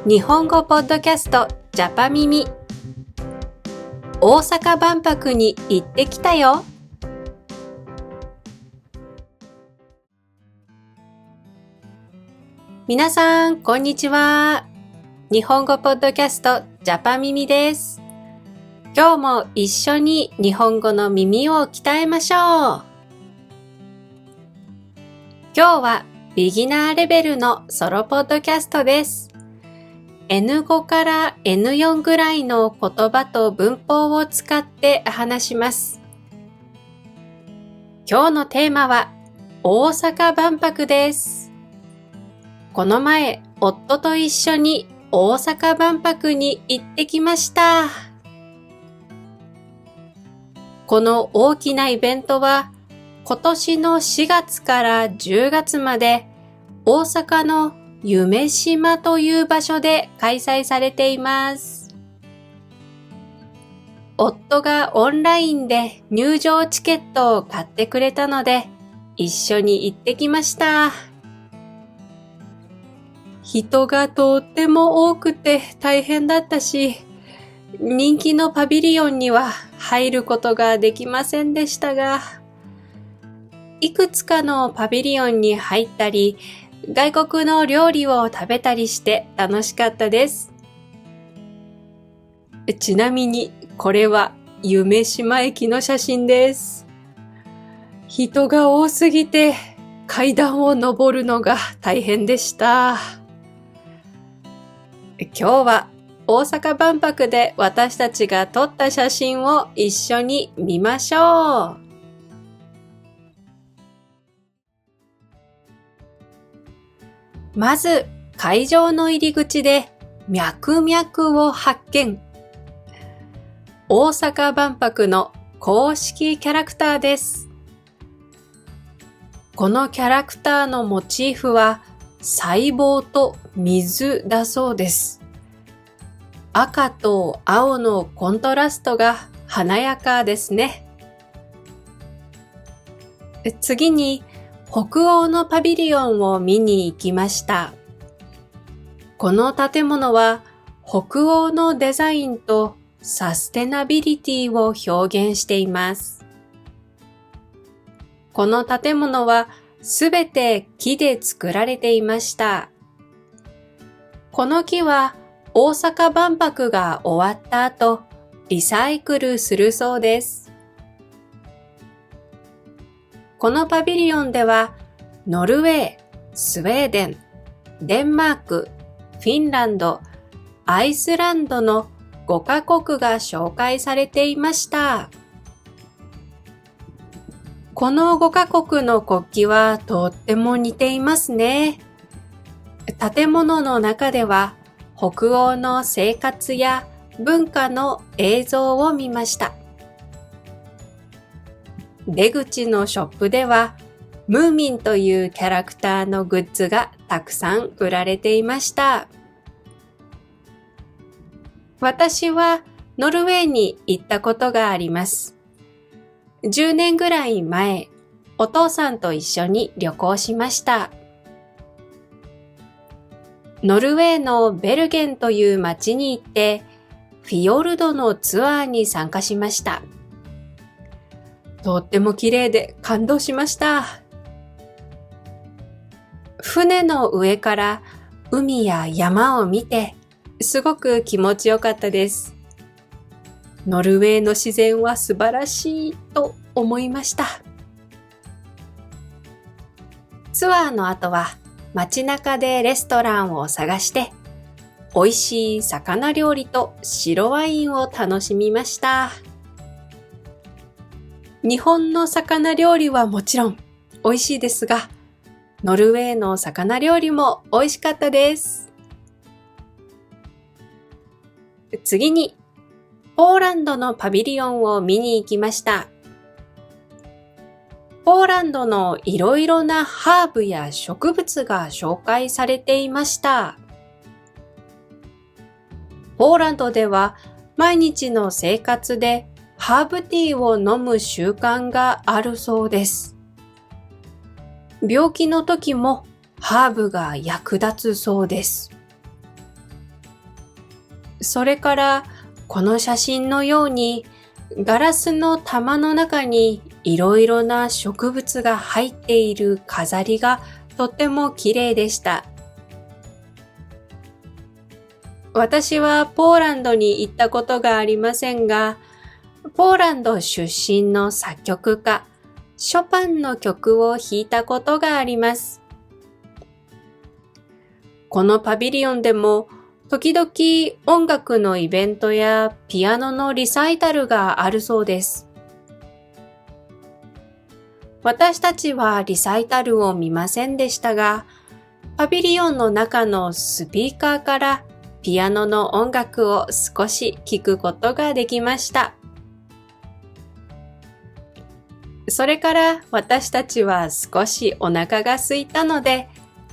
日本語ポッドキャストジャパ耳。大阪万博に行ってきたよ。皆さんこんにちは。日本語ポッドキャストジャパ耳です。今日も一緒に日本語の耳を鍛えましょう。今日はビギナーレベルのソロポッドキャストです。N5 から N4 ぐらいの言葉と文法を使って話します。今日のテーマは大阪万博です。この前、夫と一緒に大阪万博に行ってきました。この大きなイベントは今年の4月から10月まで大阪の夢洲という場所で開催されています。夫がオンラインで入場チケットを買ってくれたので一緒に行ってきました。人がとっても多くて大変だったし、人気のパビリオンには入ることができませんでしたが、いくつかのパビリオンに入ったり、外国の料理を食べたりして楽しかったです。ちなみにこれは夢洲駅の写真です。人が多すぎて階段を登るのが大変でした。今日は大阪万博で私たちが撮った写真を一緒に見ましょう。まず会場の入り口で脈々を発見。大阪万博の公式キャラクターです。このキャラクターのモチーフは細胞と水だそうです。赤と青のコントラストが華やかですね。次に北欧のパビリオンを見に行きました。この建物は北欧のデザインとサステナビリティを表現しています。この建物はすべて木で作られていました。この木は大阪万博が終わった後、リサイクルするそうです。このパビリオンでは、ノルウェー、スウェーデン、デンマーク、フィンランド、アイスランドの5カ国が紹介されていました。この5カ国の国旗はとっても似ていますね。建物の中では北欧の生活や文化の映像を見ました。出口のショップではムーミンというキャラクターのグッズがたくさん売られていました。私はノルウェーに行ったことがあります。10年ぐらい前、お父さんと一緒に旅行しました。ノルウェーのベルゲンという町に行って、フィヨルドのツアーに参加しました。とっても綺麗で感動しました。船の上から海や山を見て、すごく気持ちよかったです。ノルウェーの自然は素晴らしいと思いました。ツアーの後は街中でレストランを探して、美味しい魚料理と白ワインを楽しみました。日本の魚料理はもちろん美味しいですが、ノルウェーの魚料理も美味しかったです。次に、ポーランドのパビリオンを見に行きました。ポーランドのいろいろなハーブや植物が紹介されていました。ポーランドでは毎日の生活でハーブティーを飲む習慣があるそうです。病気の時もハーブが役立つそうです。それからこの写真のようにガラスの玉の中にいろいろな植物が入っている飾りがとっても綺麗でした。私はポーランドに行ったことがありませんが、ポーランド出身の作曲家、ショパンの曲を弾いたことがあります。このパビリオンでも時々音楽のイベントやピアノのリサイタルがあるそうです。私たちはリサイタルを見ませんでしたが、パビリオンの中のスピーカーからピアノの音楽を少し聞くことができました。それから私たちは少しお腹が空いたので、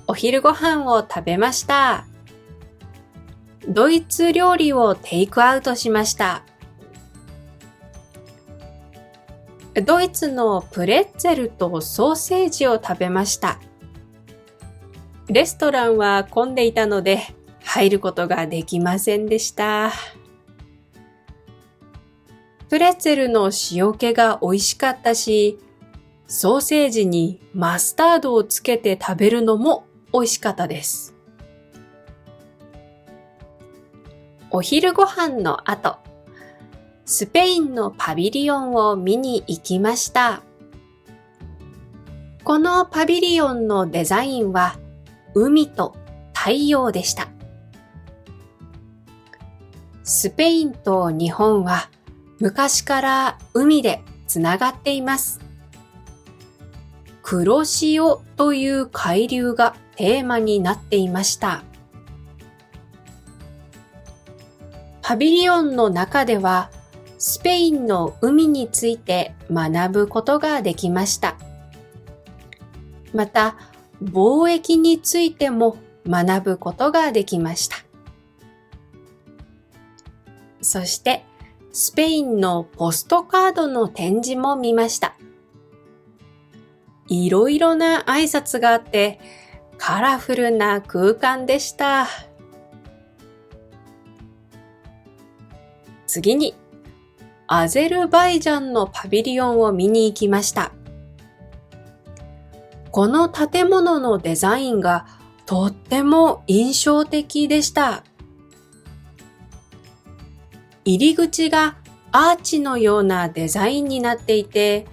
お昼ご飯を食べました。ドイツ料理をテイクアウトしました。ドイツのプレッツェルとソーセージを食べました。レストランは混んでいたので入ることができませんでした。プレッツェルの塩気が美味しかったし、ソーセージにマスタードをつけて食べるのも美味しかったです。お昼ご飯の後、スペインのパビリオンを見に行きました。このパビリオンのデザインは海と太陽でした。スペインと日本は昔から海でつながっています。黒潮という海流がテーマになっていました。パビリオンの中ではスペインの海について学ぶことができました。また、貿易についても学ぶことができました。そして、スペインのポストカードの展示も見ました。いろいろな挨拶があって、カラフルな空間でした。次に、アゼルバイジャンのパビリオンを見に行きました。この建物のデザインがとっても印象的でした。入り口がアーチのようなデザインになっていて、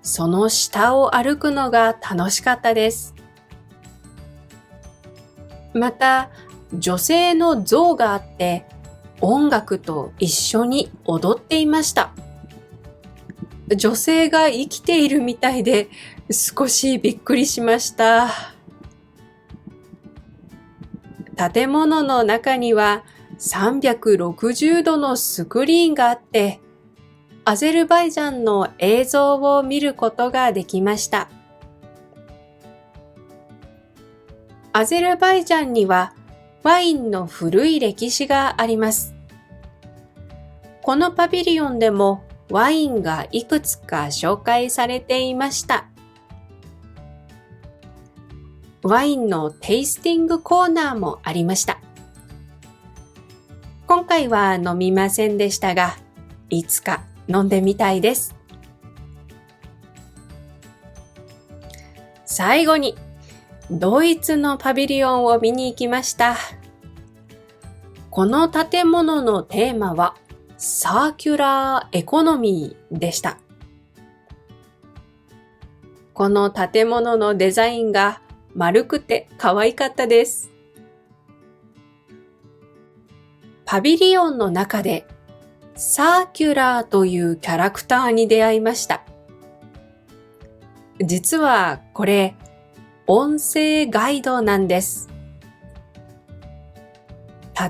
その下を歩くのが楽しかったです。また、女性の像があって、音楽と一緒に踊っていました。女性が生きているみたいで少しびっくりしました。建物の中には360度のスクリーンがあって、アゼルバイジャンの映像を見ることができました。アゼルバイジャンにはワインの古い歴史があります。このパビリオンでもワインがいくつか紹介されていました。ワインのテイスティングコーナーもありました。今回は飲みませんでしたが、いつか飲んでみたいです。最後に、ドイツのパビリオンを見に行きました。この建物のテーマは、サーキュラーエコノミーでした。この建物のデザインが丸くて可愛かったです。パビリオンの中でサーキュラーというキャラクターに出会いました。実はこれ音声ガイドなんです。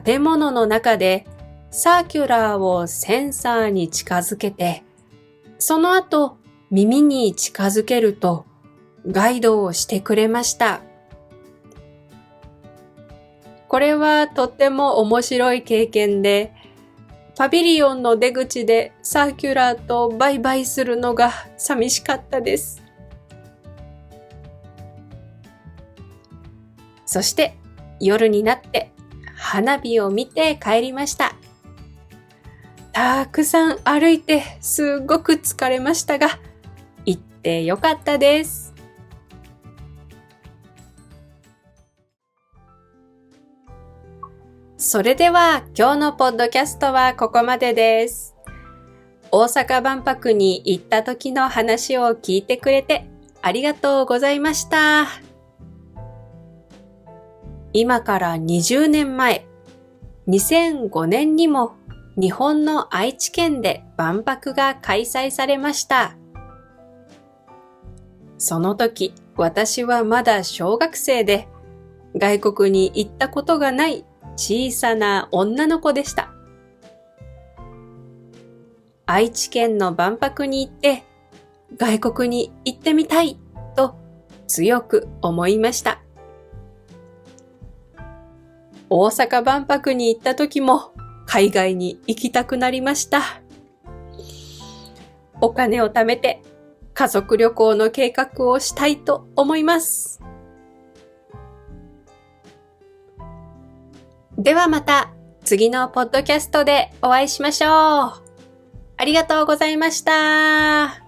建物の中でサーキュラーをセンサーに近づけて、その後耳に近づけるとガイドをしてくれました。これはとっても面白い経験で、パビリオンの出口でサーキュラーとバイバイするのが寂しかったです。そして夜になって花火を見て帰りました。たくさん歩いてすごく疲れましたが、行ってよかったです。それでは今日のポッドキャストはここまでです。大阪万博に行った時の話を聞いてくれてありがとうございました。今から20年前、2005年にも日本の愛知県で万博が開催されました。その時、私はまだ小学生で、外国に行ったことがない小さな女の子でした。愛知県の万博に行って、外国に行ってみたいと強く思いました。大阪万博に行った時も海外に行きたくなりました。お金を貯めて家族旅行の計画をしたいと思います。ではまた次のポッドキャストでお会いしましょう。ありがとうございました。